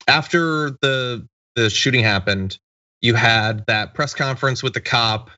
after the shooting happened, you had that press conference with the cop,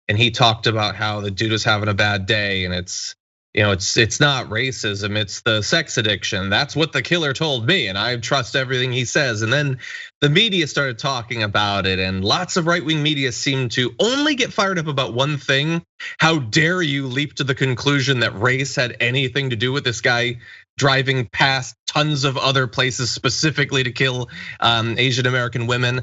and he talked about how the dude was having a bad day, and it's not racism, it's the sex addiction. That's what the killer told me, and I trust everything he says. And then the media started talking about it, and lots of right-wing media seemed to only get fired up about one thing. How dare you leap to the conclusion that race had anything to do with this guy driving past tons of other places specifically to kill Asian American women.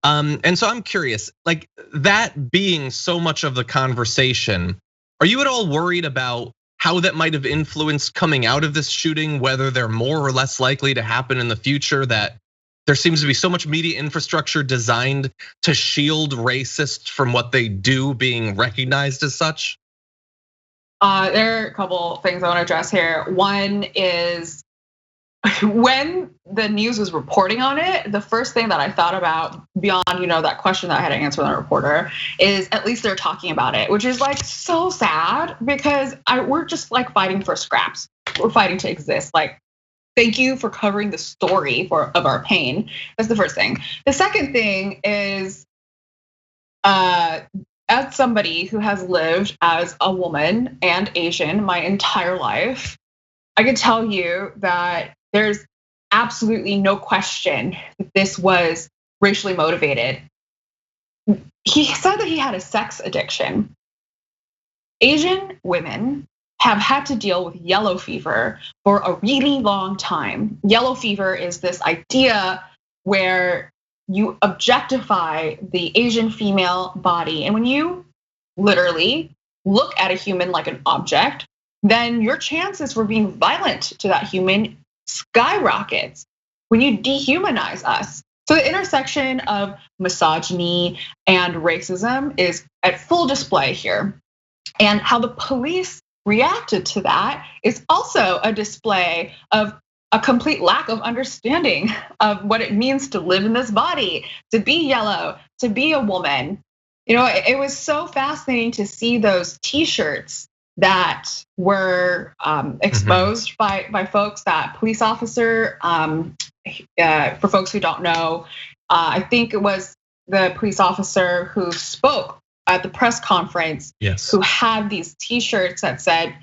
And so I'm curious, like that being so much of the conversation, are you at all worried about how that might have influenced coming out of this shooting, whether they're more or less likely to happen in the future, that there seems to be so much media infrastructure designed to shield racists from what they do being recognized as such? There are a couple things I want to address here. One is when the news was reporting on it, the first thing that I thought about beyond, that question that I had to answer the reporter is at least they're talking about it, which is like so sad because we're just like fighting for scraps. We're fighting to exist. Like, thank you for covering the story of our pain. That's the first thing. The second thing is, as somebody who has lived as a woman and Asian my entire life, I can tell you that there's absolutely no question that this was racially motivated. He said that he had a sex addiction. Asian women have had to deal with yellow fever for a really long time. Yellow fever is this idea where you objectify the Asian female body. And when you literally look at a human like an object, then your chances for being violent to that human skyrockets when you dehumanize us. So the intersection of misogyny and racism is at full display here. And how the police reacted to that is also a display of a complete lack of understanding of what it means to live in this body, to be yellow, to be a woman. It was so fascinating to see those T-shirts that were exposed by folks. That police officer, for folks who don't know, I think it was the police officer who spoke at the press conference, who had these T-shirts that said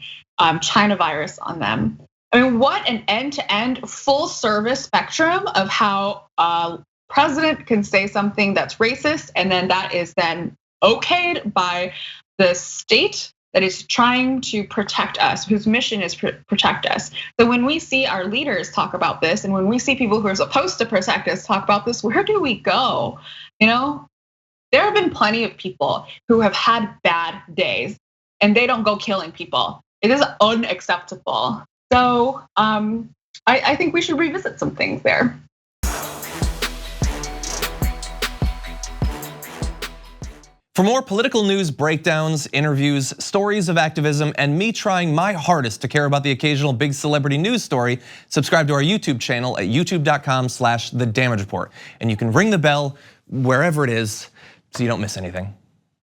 China virus on them. I mean, what an end-to-end full service spectrum of how a president can say something that's racist, and then that is then okayed by the state that is trying to protect us, whose mission is protect us. So when we see our leaders talk about this, and when we see people who are supposed to protect us talk about this, where do we go? There have been plenty of people who have had bad days, and they don't go killing people. It is unacceptable. So I think we should revisit some things there. For more political news breakdowns, interviews, stories of activism, and me trying my hardest to care about the occasional big celebrity news story, subscribe to our YouTube channel at youtube.com/The Damage Report. And you can ring the bell wherever it is so you don't miss anything.